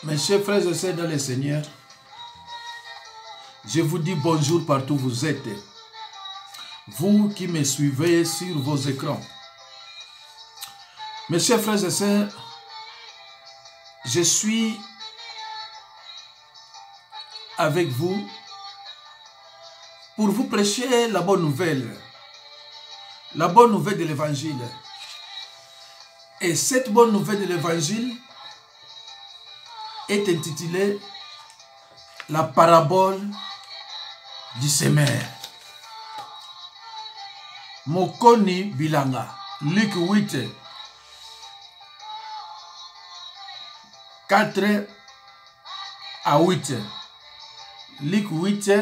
Mes chers frères et sœurs dans le Seigneur, je vous dis bonjour partout où vous êtes. Vous qui me suivez sur vos écrans. Mes chers frères et sœurs, je suis avec vous pour vous prêcher la bonne nouvelle de l'évangile. Et cette bonne nouvelle de l'évangile est intitulée la parabole du semeur. Mokoni Bilanga, Luc 8, 4 à 8. Luc 8,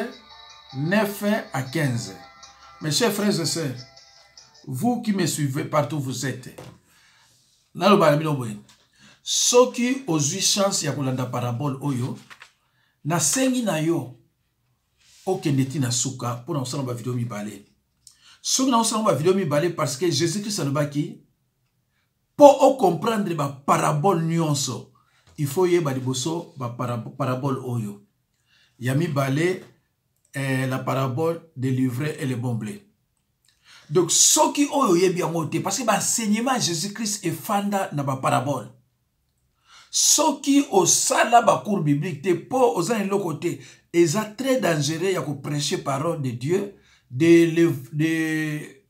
9 à 15. Mes chers frères et sœurs, vous qui me suivez partout où vous êtes, soki ozwi chance ya kolanda parabole oyo, na sengi na yo okendeti na suka pour na osala ba video mibale. Soki na osala ba video mibale parce que Jésus-Christ alobaki pour comprendre ba parabole nyonso, il faut yeba liboso ba parabole oyo. Ya mibale la parabole de l'ivraie et le bon blé. Donc soki oyo yebi yango te parce que ba enseignement Jésus-Christ est fanda na ba parabole. Soki osala ba cours biblique te po oza en côté, eza très dangereux ya ko prêcher parole de Dieu de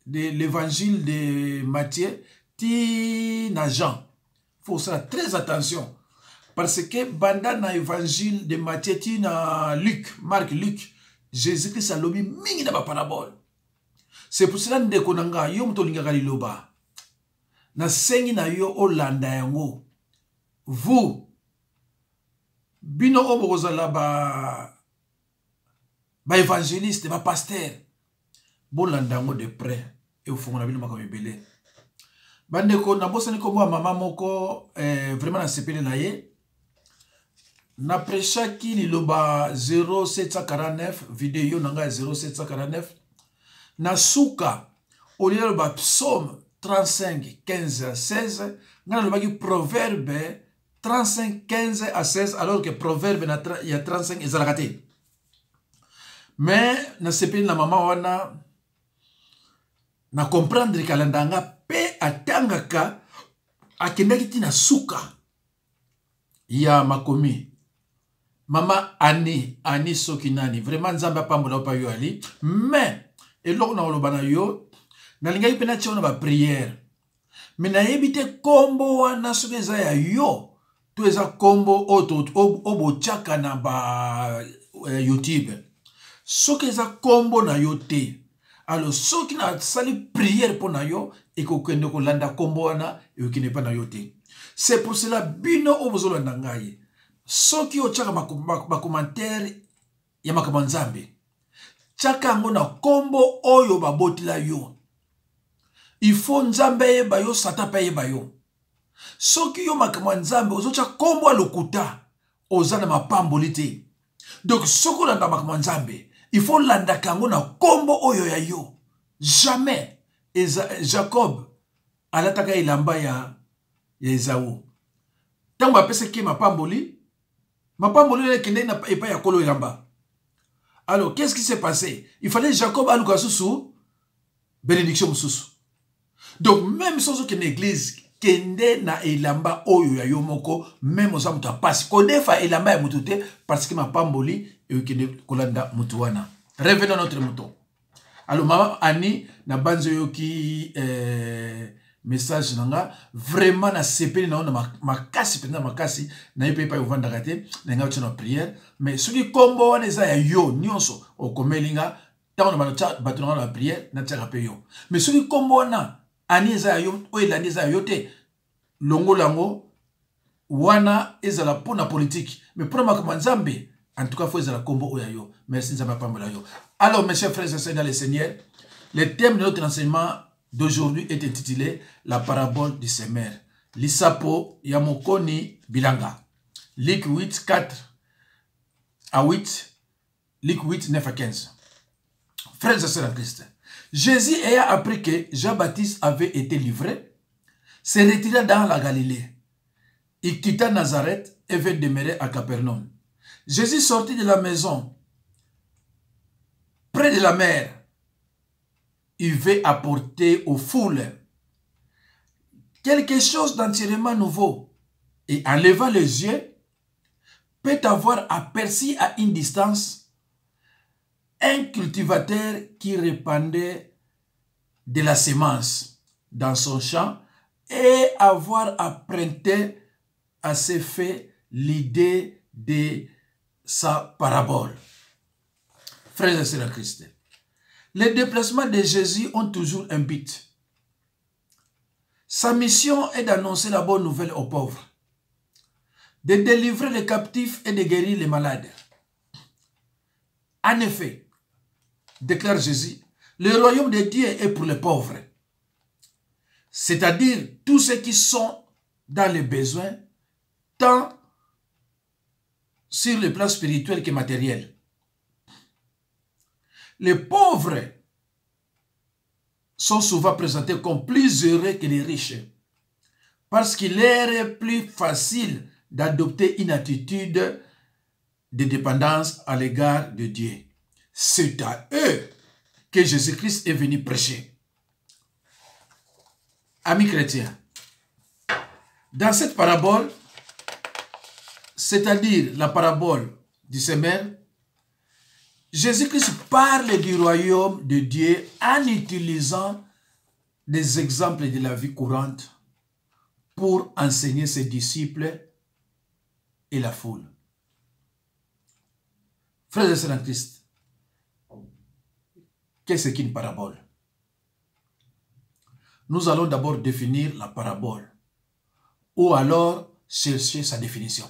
l'évangile de Matthieu ti na Jean. Faut faire très attention parce que banda na évangile de Matthieu ti na Luc, Marc, Luc, Jésus-Christ a lobi mingi na ba parabole. C'est pour cela ndeko nanga yo muto lingaka liloba na sengi na yo olanda yango. Vous, bino obokozala ba évangéliste, ba pasteur, bon landango de près et au fond na bino makamo ebele. Bandeko na bosani ko mama moko vraiment na sepele na ye. Na prêcha ki liloba 0749 vidéo nanga 0749 na suka au lieu ba psaume 35 15 à 16 ngana lobaki proverbe 35, 15 à 16, alors que proverbe il y a 35 et zalakate. Mais, na sepeli na maman wana, na comprendre kalandanga pe atangaka akendaki tina suka ya makomi. Mama Ani soki nani, vraiment nzamba pambola pa yo ali, mais eloko na olobana yo, na lingaki pena tia na ba prière. Mais na yebite kombo wana soki eza ya yo. Tout ça combo obo chaka na ba YouTube. Ce que ça combo na yote. Alors ce qui na sali prière pour na yo et ko kende ko landa combo na et qui n'est pas na yote. C'est pour cela bino obozolo ndangaye. Ce qui o chaka ma commentaire ya makamanzambe. Chaka ngo na combo oyo ba botila yo. Il faut nzambe ba yo sata pa ba yo. Soki yo makamwa nzambe ozocha kombo lokuta ozana mapamboli te. Donc soko landa makamwa nzambe il faut landa kango na kombo oyo ya yo. Jamais Jacob alataka ilamba ya Esau. Tango apese ki mapamboli le kende na epa ya kolo ilamba. Alors qu'est-ce qui s'est passé? Il fallait Jacob aluka susu bénédiction susu. Donc même sans aucune église kende na elamba oyo ya yomoko même oza mutu apasi kodefa elamba ya mutu te parce que ma pamboli e kende kolanda mutu wana. Revenons à notre mouton. Alors mama Ani na banzo yoki message nanga vraiment na sepeli na makasi penda makasi na yepe pa yovanda kate na nga tshona prière mais soki kombo wana eza ya yo nyonso okomelinga tango na bato na prière na tshaka pe yo mais soki kombo wana Ani eza yo oelandi eza yo te longo lango wana ezala pona politique mais pour makama nzambe en tout cas faut ezala kombo oya yo. Merci nzamba pambola yo. Alors mes chers frères et sœurs dans le Seigneur, le thème de notre enseignement d'aujourd'hui est intitulé la parabole du semeur. Lisapo Yamokoni Bilanga. Luc 8 4 à 8, Luc 8 9 à 15. Frères et sœurs en Christ, Jésus ayant appris que Jean-Baptiste avait été livré, se retira dans la Galilée. Il quitta Nazareth et vint demeurer à Capernaum. Jésus sortit de la maison, près de la mer. Il veut apporter aux foules quelque chose d'entièrement nouveau. Et en levant les yeux, peut avoir aperçu à une distance un cultivateur qui répandait de la semence dans son champ et avoir emprunté à ses faits l'idée de sa parabole. Frères et sœurs en Christ, les déplacements de Jésus ont toujours un but. Sa mission est d'annoncer la bonne nouvelle aux pauvres, de délivrer les captifs et de guérir les malades. En effet, déclare Jésus, le royaume de Dieu est pour les pauvres, c'est-à-dire tous ceux qui sont dans les besoins, tant sur le plan spirituel que matériel. Les pauvres sont souvent présentés comme plus heureux que les riches, parce qu'il leur est plus facile d'adopter une attitude de dépendance à l'égard de Dieu. C'est à eux que Jésus-Christ est venu prêcher. Amis chrétiens, dans cette parabole, c'est-à-dire la parabole du semeur, Jésus-Christ parle du royaume de Dieu en utilisant des exemples de la vie courante pour enseigner ses disciples et la foule. Frères et sœurs en Christ, qu'est-ce qu'une parabole? Nous allons d'abord définir la parabole ou alors chercher sa définition.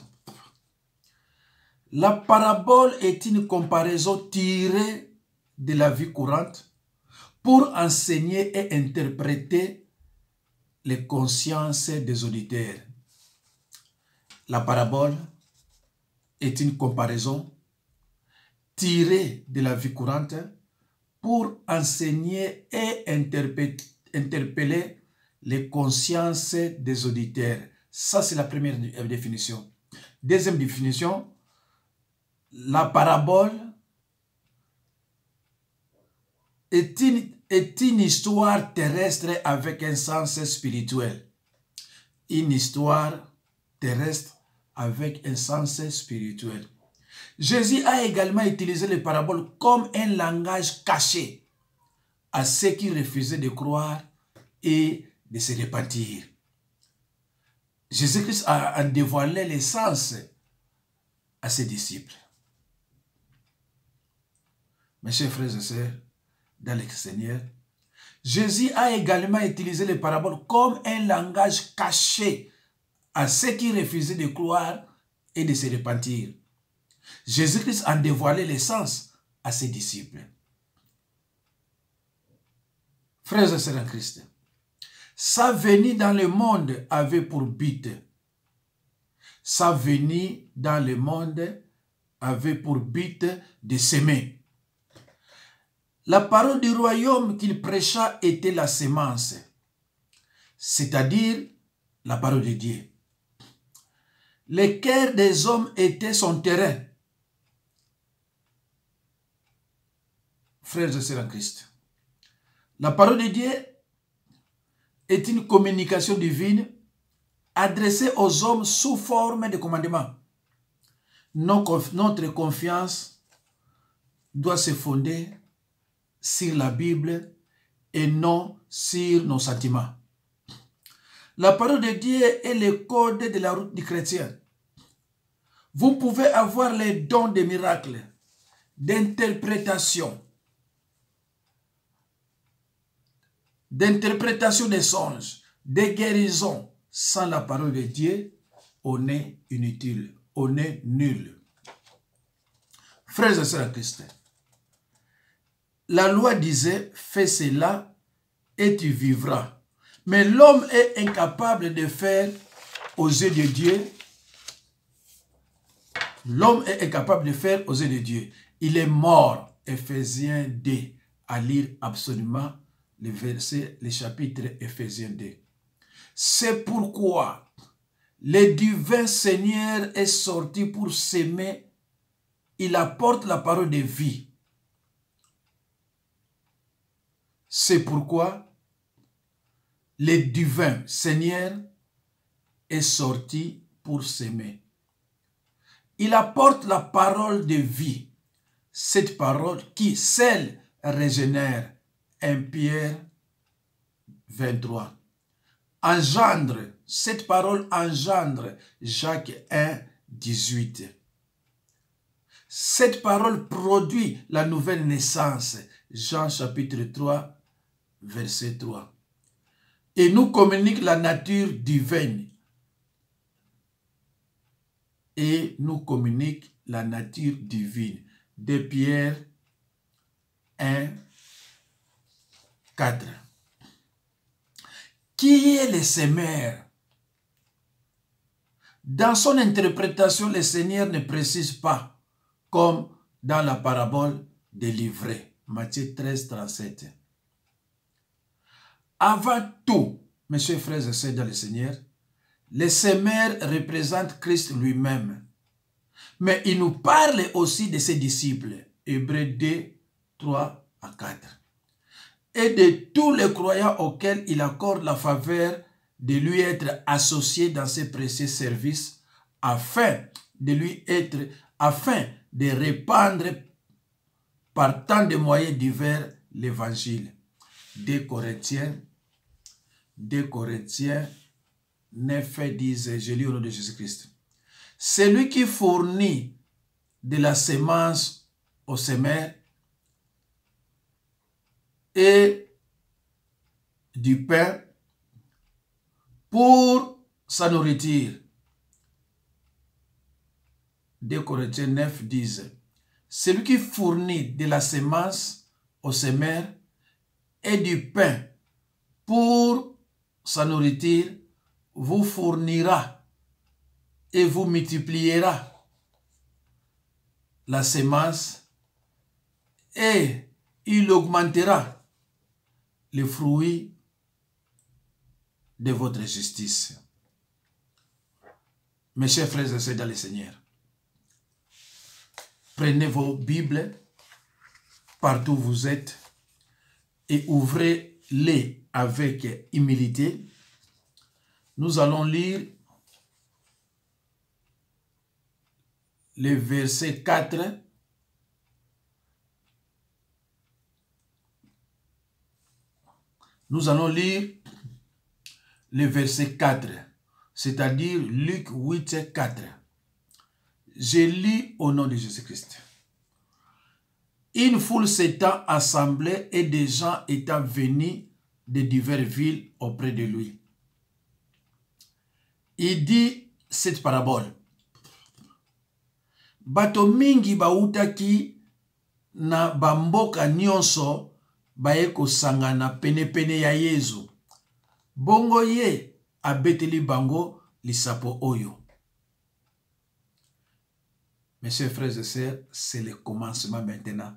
La parabole est une comparaison tirée de la vie courante pour enseigner et interpréter les consciences des auditeurs. La parabole est une comparaison tirée de la vie courante pour enseigner et interpeller les consciences des auditeurs. Ça, c'est la première définition. Deuxième définition, la parabole est une histoire terrestre avec un sens spirituel. Une histoire terrestre avec un sens spirituel. Jésus a également utilisé les paraboles comme un langage caché à ceux qui refusaient de croire et de se repentir. Jésus-Christ a dévoilé les sens à ses disciples. Mes chers frères et sœurs, dans le Seigneur, Jésus a également utilisé les paraboles comme un langage caché à ceux qui refusaient de croire et de se repentir. Jésus-Christ a dévoilé les sens à ses disciples. Frères et sœurs en Christ, sa venue dans le monde avait pour but. Sa venue dans le monde avait pour but de s'aimer. La parole du royaume qu'il prêcha était la sémence, c'est-à-dire la parole de Dieu. Le cœur des hommes était son terrain. Frères et sœurs en Christ, la parole de Dieu est une communication divine adressée aux hommes sous forme de commandement. Notre confiance doit se fonder sur la Bible et non sur nos sentiments. La parole de Dieu est le code de la route du chrétien. Vous pouvez avoir les dons des miracles, d'interprétation des songes, des guérisons. Sans la parole de Dieu, on est inutile, on est nul. Frères et sœurs en Christ, la loi disait, fais cela et tu vivras. Mais l'homme est incapable de faire aux yeux de Dieu. L'homme est incapable de faire aux yeux de Dieu. Il est mort. Éphésiens 2. À lire absolument le chapitre Éphésiens 2. C'est pourquoi Le divin Seigneur est sorti pour s'aimer. Il apporte la parole de vie. C'est pourquoi le divin Seigneur est sorti pour s'aimer. Il apporte la parole de vie. Cette parole qui, celle, régénère. 1 Pierre 23. Engendre. Cette parole engendre. Jacques 1, 18. Cette parole produit la nouvelle naissance. Jean chapitre 3, verset 3. Et nous communique la nature divine. Et nous communique la nature divine. 2 Pierre 1, 4. Qui est le semeur? Dans son interprétation, le Seigneur ne précise pas, comme dans la parabole des livrets. Matthieu 13, 37. Avant tout, mes chers frères et sœurs dans le Seigneur, le semeur représente Christ lui-même. Mais il nous parle aussi de ses disciples. Hébreux 2, 3 à 4. Et de tous les croyants auxquels il accorde la faveur de lui être associé dans ses précieux services afin de répandre par tant de moyens divers l'évangile. 2 Corinthiens 9, 10, je lis au nom de Jésus-Christ. Celui qui fournit de la semence au semeur et du pain pour sa nourriture. 2 Corinthiens 9, 10. Celui qui fournit de la semence au semeur et du pain pour sa nourriture vous fournira et vous multipliera la semence et il augmentera les fruits de votre justice. Mes chers frères et sœurs dans le Seigneur, prenez vos Bibles partout où vous êtes et ouvrez-les avec humilité. Nous allons lire le verset 4 . Nous allons lire le verset 4, c'est-à-dire Luc 8, 4. Je lis au nom de Jésus-Christ. Une foule s'étant assemblée et des gens étant venus de diverses villes auprès de lui. Il dit cette parabole. Bato mingi bautaki na bamboka nyonso baye kosangana pene ya Yesu. Bongo ye abeteli bango lisapo oyo. Mes chers frères et sœurs, c'est le commencement maintenant.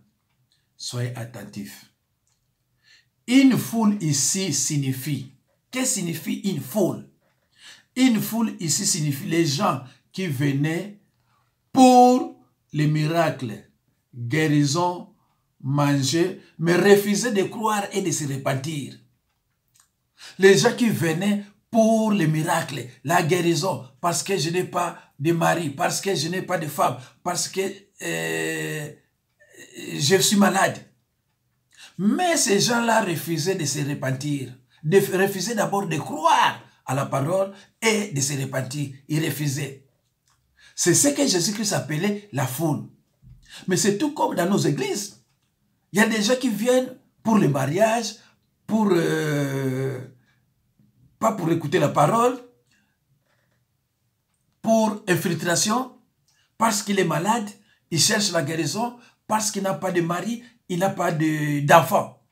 Soyez attentifs. Une foule ici signifie. Qu'est-ce que signifie une foule? Une foule ici signifie les gens qui venaient pour les miracles, guérison, manger, mais refusaient de croire et de se repentir. Les gens qui venaient pour les miracles, la guérison, parce que je n'ai pas de mari, parce que je n'ai pas de femme, parce que je suis malade. Mais ces gens-là refusaient de se repentir, refusaient d'abord de croire à la parole et de se repentir. Ils refusaient. C'est ce que Jésus-Christ appelait la foule. Mais c'est tout comme dans nos églises. Il y a des gens qui viennent pour le mariage, pas pour écouter la parole, pour infiltration, parce qu'il est malade, il cherche la guérison, parce qu'il n'a pas de mari, il n'a pas d'enfant.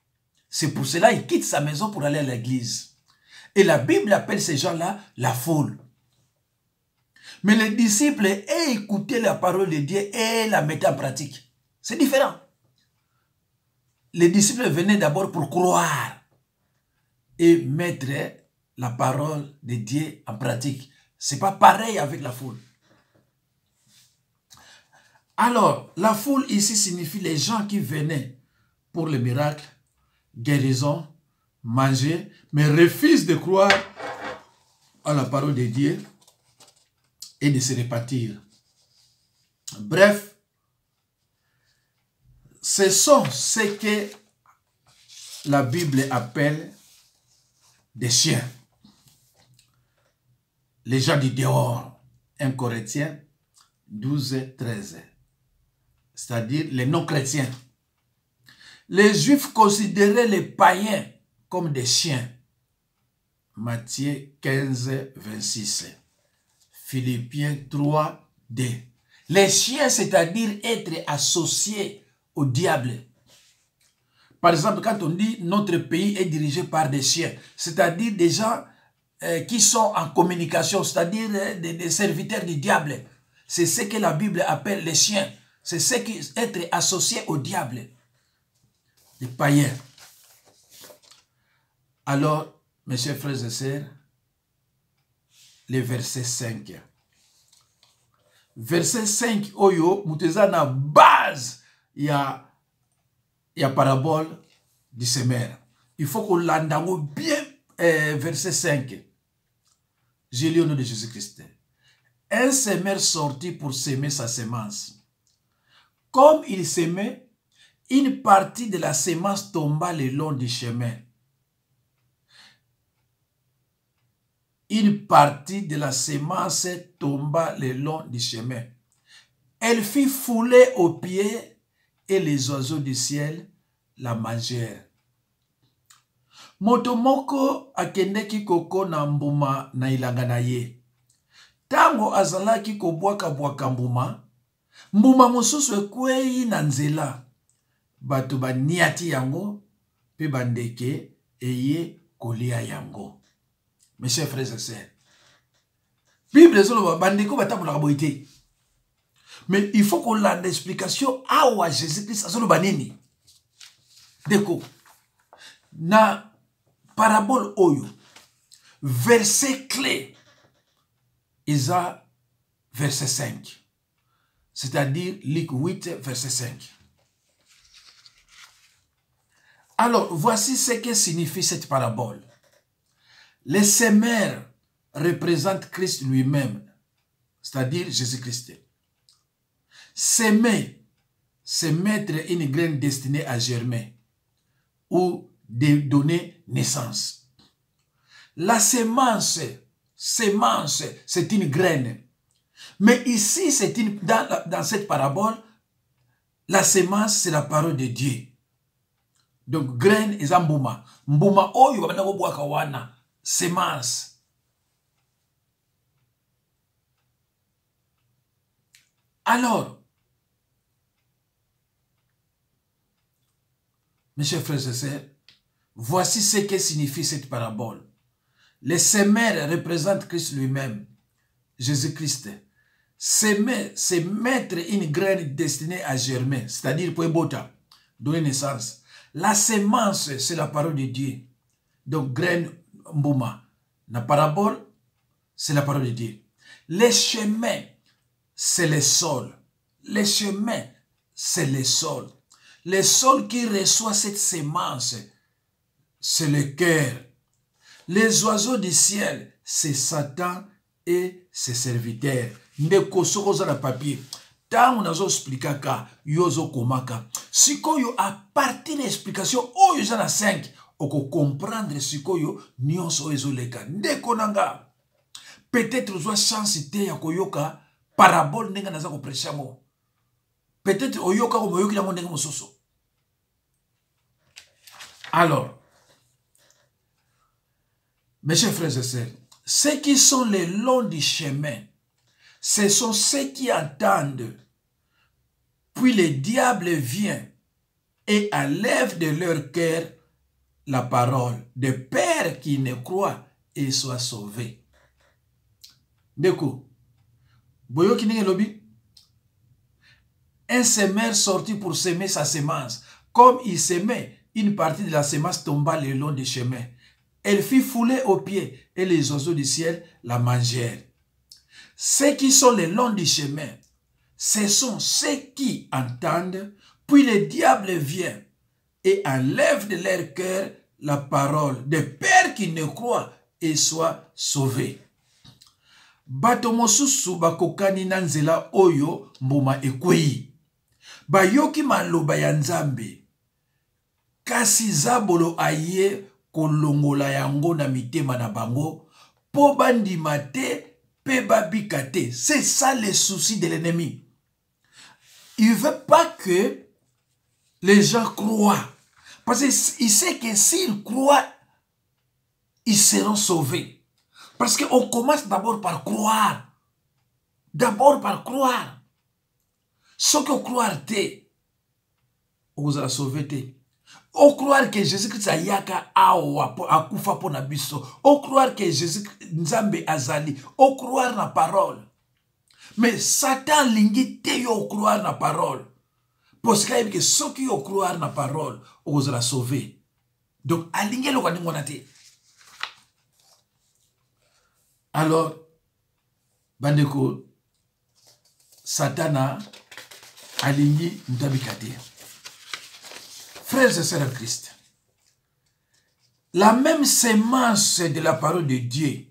C'est pour cela qu'il quitte sa maison pour aller à l'église. Et la Bible appelle ces gens-là la foule. Mais les disciples aient écouté la parole de Dieu et la mettaient en pratique. C'est différent. Les disciples venaient d'abord pour croire et mettre la parole de Dieu en pratique. C'est pas pareil avec la foule. Alors, la foule ici signifie les gens qui venaient pour le miracle, guérison, manger, mais refusent de croire à la parole de Dieu et de se repentir. Bref, ce sont ce que la Bible appelle des chiens. Les gens du dehors. 1 Corinthiens 12, 13. C'est-à-dire les non-chrétiens. Les Juifs considéraient les païens comme des chiens. Matthieu 15, 26. Philippiens 3, 2. Les chiens, c'est-à-dire être associés au diable. Par exemple, quand on dit notre pays est dirigé par des chiens, c'est-à-dire des gens qui sont en communication, c'est-à-dire des serviteurs du diable. C'est ce que la Bible appelle les chiens. C'est ce qui est être associé au diable. Les païens. Alors, mes chers frères et sœurs, le verset 5. Verset 5, oyo, muteza na base, il y a parabole du semeur. Il faut qu'on l'endango bien, verset 5. J'ai lu au nom de Jésus-Christ. Un semeur sortit pour semer sa semence. Comme il semait, une partie de la semence tomba le long du chemin. Une partie de la semence tomba le long du chemin. Elle fut foulée aux pieds et les oiseaux du ciel la mangèrent. Motomoko akendeki koko na mbuma na ilanga na ye. Tango azalaki kobwaka mbuma, mbuma mosusu ekwei na nzela. Bato baniati yango, pe bandeke eye kolia yango. Mes chers frères et sœurs, Bible zolo bandeko batambolaka boye te. Mais il faut qu'on ait l'explication à Jésus-Christ azolo banini. Deko na parabole oyo verset clé Isa verset 5. C'est-à-dire Luc 8 verset 5. Alors, voici ce que signifie cette parabole. Les semeurs représentent Christ lui-même, c'est-à-dire Jésus-Christ. Semer, c'est mettre une graine destinée à germer ou de donner naissance. La semence, c'est une graine. Mais ici, dans cette parabole, la semence, c'est la parole de Dieu. Donc, graine est un mbuma. Mbuma, oyo, wana. Semence. Alors, mes chers frères et sœurs, voici ce que signifie cette parabole. Les semeurs représentent Christ lui-même, Jésus-Christ. Semer, c'est mettre une graine destinée à germer, c'est-à-dire pour bota, donner naissance. La semence, c'est la parole de Dieu. Donc, graine, mbuma. La parabole, c'est la parole de Dieu. Les chemins, c'est le sol. Les chemins, c'est le sol. Le sol qui reçoit cette semence, c'est le cœur. Les oiseaux du ciel, c'est Satan et ses serviteurs. Ndeko soko za na papier. Tango nazo explikaka, yozo komaka. Sikoyo a partir de l'explication, oyo za na 5, oko comprendre sikoyo nyonso ezoleka. Ndeko nanga. Peut-être ozo chance te ya koyoka parabole ndenga naza ko prêcher mo. Peut-être oyoka ko moyoki na mo ndenga mososo. Alors, mes chers frères et sœurs, ceux qui sont le long du chemin, ce sont ceux qui entendent. Puis le diable vient et enlève de leur cœur la parole, de peur qu'ils ne croient et soient sauvés. Deko, boyo ki lobi, un semeur sorti pour semer sa semence. Comme il semait, une partie de la semence tomba le long du chemin. Elle fut foulée aux pieds et les oiseaux du ciel la mangèrent. Ceux qui sont le long du chemin, ce sont ceux qui entendent, puis le diable vient et enlève de leur cœur la parole, de peur qu'ils ne croient et soient sauvés. Bato mosusu bakokani na nzela oyo mbuma ekwei. Bayoki maloba ya Nzambe. Kasi zabolo aye kolongola yango na mitema na bango po bandima te pe babika te. C'est ça le souci de l'ennemi. Il ne veut pas que les gens croient. Parce qu'il sait que s'ils croient, ils seront sauvés. Parce qu'on commence d'abord par croire. D'abord par croire. Ce que croire te, vous allez sauver te. Au croire que Jésus-Christ a yaka awa akufa po na biso. Au croire que Jésus Nzambe azali. Au croire na parole. Mais Satan lingi te yo croire na parole. Parce que ceux qui ont croire na parole, vous allez sauver. Donc, alingi lo kani ngona te. Alors, bandeko, Satana alingi mutabikate. Frères et sœurs en Christ, la même sémence de la parole de Dieu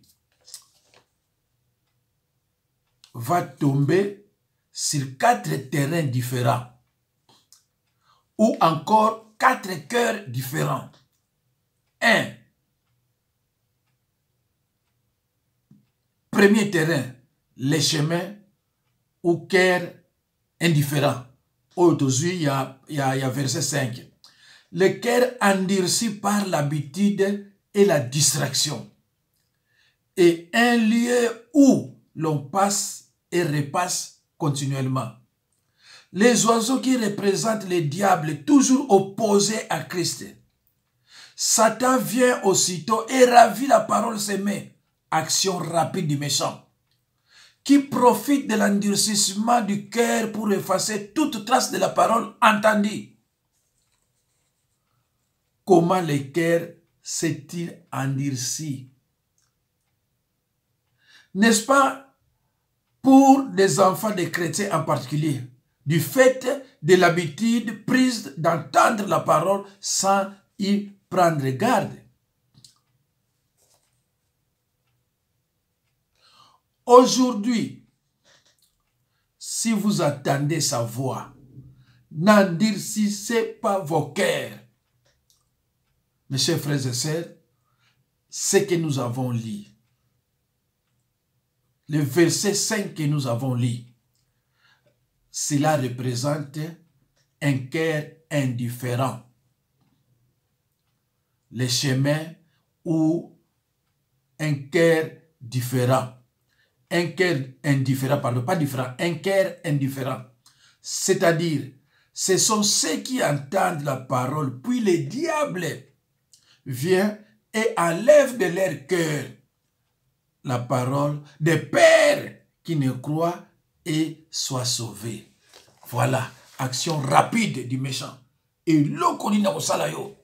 va tomber sur 4 terrains différents ou encore 4 cœurs différents. 1. Premier terrain, les chemins ou cœurs indifférents. Aujourd'hui, il y a verset 5. Le cœur endurci par l'habitude et la distraction. Et un lieu où l'on passe et repasse continuellement. Les oiseaux qui représentent le diable toujours opposés à Christ. Satan vient aussitôt et ravit la parole semée. Action rapide du méchant. Qui profite de l'endurcissement du cœur pour effacer toute trace de la parole entendue. Comment le cœur s'est-il endurci? N'est-ce pas pour des enfants de chrétiens en particulier, du fait de l'habitude prise d'entendre la parole sans y prendre garde? Aujourd'hui, si vous attendez sa voix, n'endurcissez pas vos cœurs. Mes chers frères et sœurs, ce que nous avons lu, le verset 5 que nous avons lu, cela représente un cœur indifférent. Les chemins ou un cœur différent. Un cœur indifférent, pardon, pas différent, un cœur indifférent. C'est-à-dire, ce sont ceux qui entendent la parole, puis le diable vient et enlève de leur cœur la parole des pères qui ne croient et soient sauvés. Voilà, action rapide du méchant. Et l'okoni na kosala yo.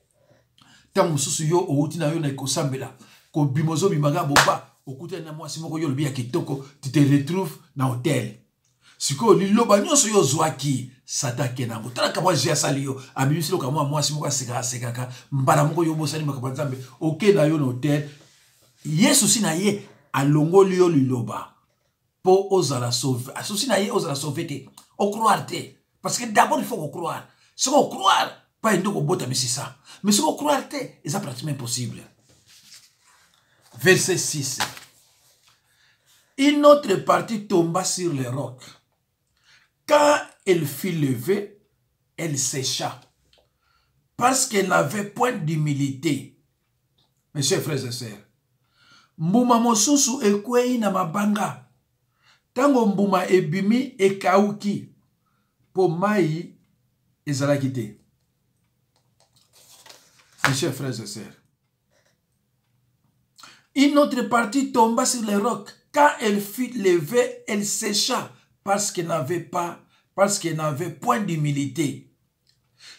Tant mususu yo outi na yo na kosambela. Ko bimozo bimaga boba. Okute na mwasi moko yo lobi ya kitoko, tu te retrouves na hôtel. Siko liloba nyonso yo zwaki satake nango. Tala kamwa jia sali yo. Abimisi lo kamwa mwasi moko sekaka. Mbala moko yo bosani makabanzambe. Ok na yo na hôtel. Yesu si na ye alongoli yo liloba. Po ozala sauve. Asusi na ye ozala sauve te. O croire te. Parce que d'abord il faut croire. Si on croire, pas une bota mais c'est ça. Mais si on croire te, c'est pratiquement impossible. Verset 6. Une autre partie tomba sur les rocs. Quand elle fut levée, elle sécha. Parce qu'elle n'avait point d'humilité. Mes chers frères et sœurs, mbuma mosusu ekwei na mabanga. Tango mbuma ebimi ekauki. Po mai ezalaki te. Mes chers frères et sœurs, une autre partie tomba sur les rocs. Quand elle fut levée, elle sécha parce qu'elle n'avait point d'humilité.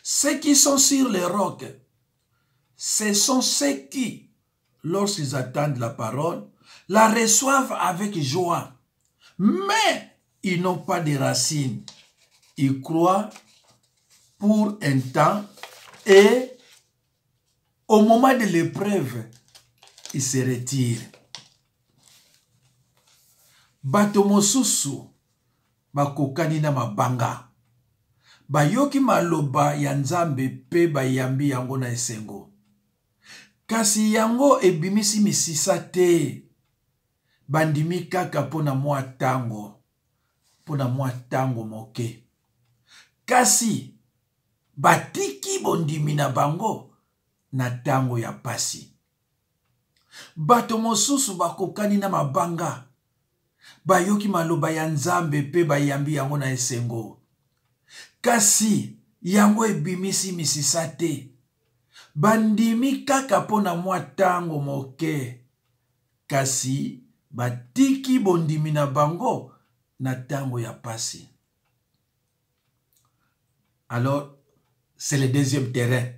Ceux qui sont sur les rocs, ce sont ceux qui, lorsqu'ils attendent la parole, la reçoivent avec joie. Mais ils n'ont pas de racines. Ils croient pour un temps et au moment de l'épreuve, ils se retirent. Bato mosusu bakokani na mabanga. Bayoki maloba ya Nzambe pe bayambi yango na esengo. Kasi yango ebimisi misisa te. Bandimi kaka pona mwa tango. Pona mwa tango moke. Kasi batiki bondimi na bango na tango ya pasi. Bato mosusu bakokani na mabanga. Bayoki maloba ya Nzambe pe bayambi yango na esengo. Kasi yango ebimisi misisa te. Bandimi kaka pona mwa tango moke. Kasi batiki bondimi na bango na tango ya pasi. Alors, c'est le deuxième terrain.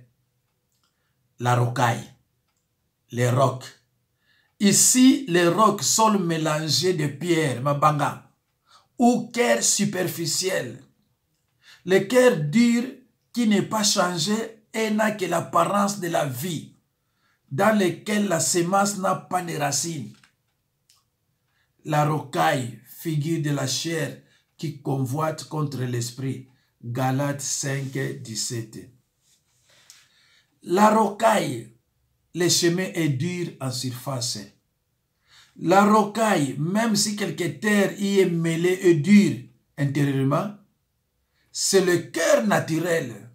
La rocaille. Les rocs. Ici, les rocs sont mélangés de pierres, mabanga, ou cœur superficiel. Le cœur dur qui n'est pas changé et n'a que l'apparence de la vie, dans lequel la semence n'a pas de racines. La rocaille, figure de la chair qui convoite contre l'esprit. Galates 5, 17. La rocaille, le chemin est dur en surface. La rocaille, même si quelque terre y est mêlée et dure intérieurement, c'est le cœur naturel,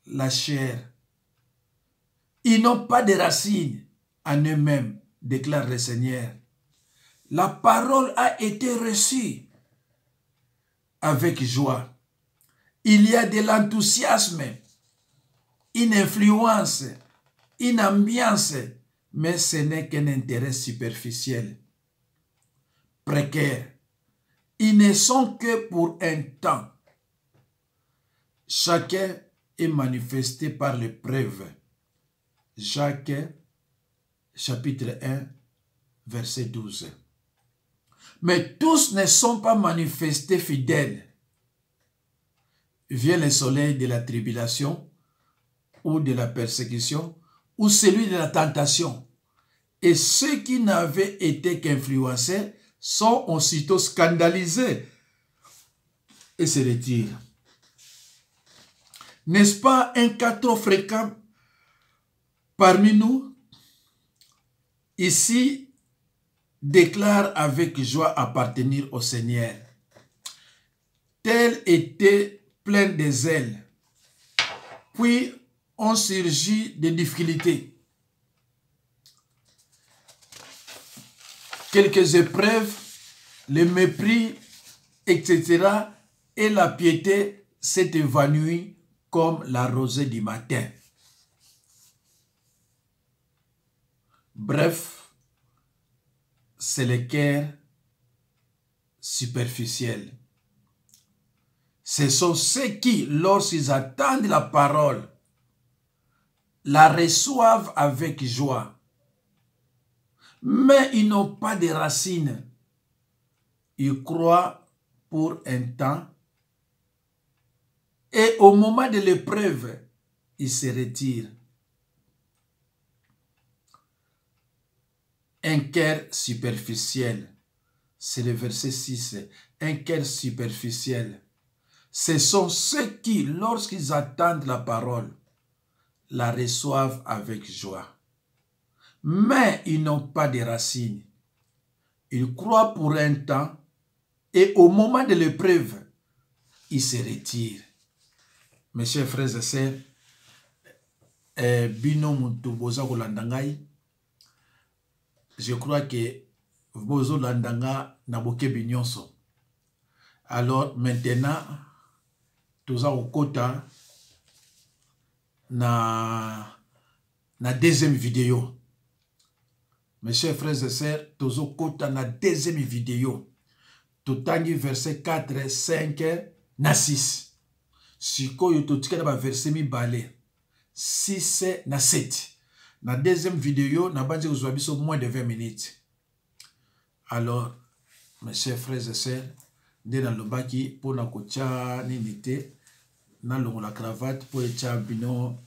la chair. Ils n'ont pas de racines en eux-mêmes, déclare le Seigneur. La parole a été reçue avec joie. Il y a de l'enthousiasme, une influence, une ambiance, mais ce n'est qu'un intérêt superficiel, précaire. Ils ne sont que pour un temps. Chacun est manifesté par l'épreuve. Jacques, chapitre 1, verset 12. Mais tous ne sont pas manifestés fidèles. Vient le soleil de la tribulation ou de la persécution ou celui de la tentation. Et ceux qui n'avaient été qu'influencés sont aussitôt scandalisés et se retirent. N'est-ce pas un cas trop fréquent parmi nous? Ici, déclare avec joie appartenir au Seigneur. Tel était plein de zèle. Puis ont surgi des difficultés. Quelques épreuves, le mépris, etc. Et la piété s'est évanouie comme la rosée du matin. Bref, c'est le cœur superficiel. Ce sont ceux qui, lorsqu'ils attendent la parole, la reçoivent avec joie. Mais ils n'ont pas de racines. Ils croient pour un temps. Et au moment de l'épreuve, ils se retirent. Un cœur superficiel. C'est le verset 6. Un cœur superficiel. Ce sont ceux qui, lorsqu'ils attendent la parole, la reçoivent avec joie. Mais ils n'ont pas de racines. Ils croient pour un temps et au moment de l'épreuve, ils se retirent. Mes chers frères et sœurs, Bino Mutuboza Kolandangai, je crois que Bozo Landanga Naboke Binyonso. Alors maintenant, toza okota na deuxième vidéo. Mes chers frères et sœurs, toza okota na deuxième vidéo. Totangi verset 4, 5 na 6. Sikoyo totika na verset mibale 6 na 7. Na deuxième vidéo, na banje kozwa biso moins de 20 minutes. Alors, mes chers frères et sœurs, nde nalobaki mpona kotia nini te nalongola cravate po etia bino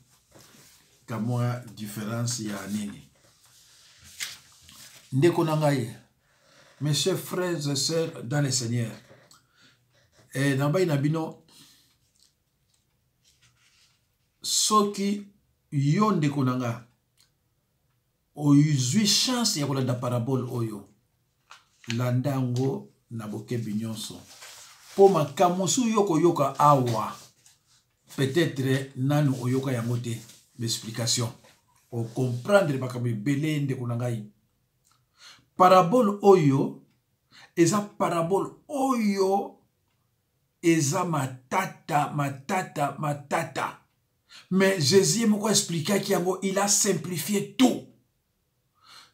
kamwa différence ya nini. Ndeko na ngai, mes chers frères et sœurs dans le Seigneur, nabai na bino soki yo ndeko na nga oyuzwi chance ya kolanda parabole oyo, landa yango na bokebi nyonso po makambo su yoko yoka awa peut-être nanu oyoka yango te l'explication o comprendre makambo ebele ndeko na ngai. Parabole oyo eza parabole oyo eza matata matata matata, mais Jésus moko expliquait yango, il a simplifié tout.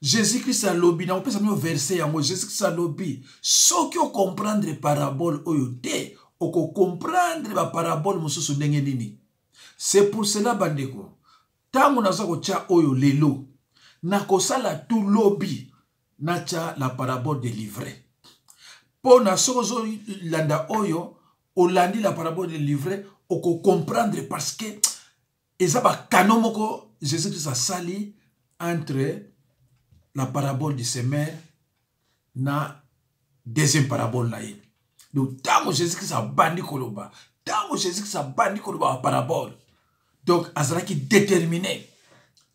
Jésus-Christ a lobi, na opesa mio verset yango, Jésus-Christ a lobi, soki o comprendre parabole oyo te, o ko comprendre ba parabole mosusu ndenge nini. C'est pour cela bandeko, tango naza ko tia oyo lelo, na kosala tout lobi, na tia la parabole de livret. Po na sozo landa oyo, o landi la parabole de livret, o ko comprendre parce que eza ba canon moko Jésus-Christ a sali entre la parabole du semeur na deuxième parabole na ye. Donc tango Jésus-Christ a bandi koloba, tango Jésus-Christ a bandi koloba la parabole. Donc azalaki déterminé.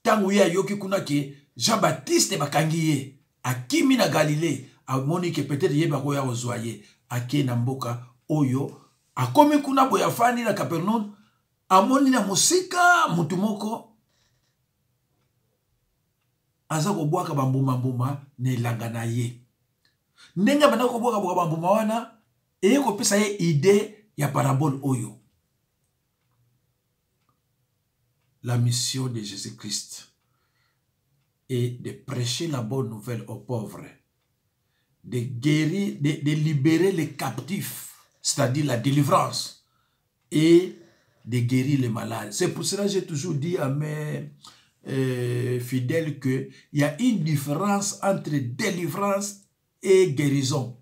Tango ya yoki kuna ke Jean-Baptiste bakangi ye akimi na Galilée, amoni ke peut-être ye bako ya ozoye ake na mboka oyo, akomi kuna boya fani na Capernaum, amoni na musika mutu moko aza kobwaka bambuma mbuma na elanga na ye. Ndenge bana kobwaka bambuma wana eye kopesa ye idée ya parabole oyo. La mission de Jésus-Christ est de prêcher la bonne nouvelle aux pauvres, de guérir, de libérer les captifs, c'est-à-dire la délivrance, et de guérir les malades. C'est pour cela que j'ai toujours dit à mes fidèles qu'il y a une différence entre délivrance et guérison.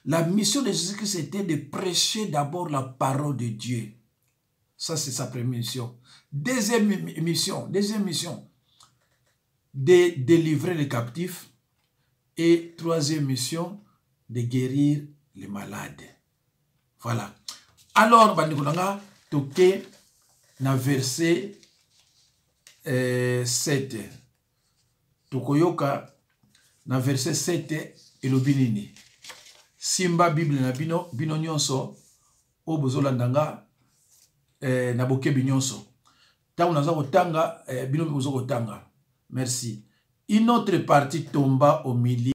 La mission de Jésus-Christ était de prêcher d'abord la parole de Dieu. Ça, c'est sa première mission. Deuxième mission, de délivrer les captifs. Et troisième mission, de guérir les malades. Voilà. Alors, Bandikonanga, toke na verset 7. Tokoyoka na verset 7 elobi nini. Simba Bible na bino nyonso o bozolandanga na bokebi nyonso. Tango naza kotanga bino bozo kotanga. Merci. Une autre partie tomba au milieu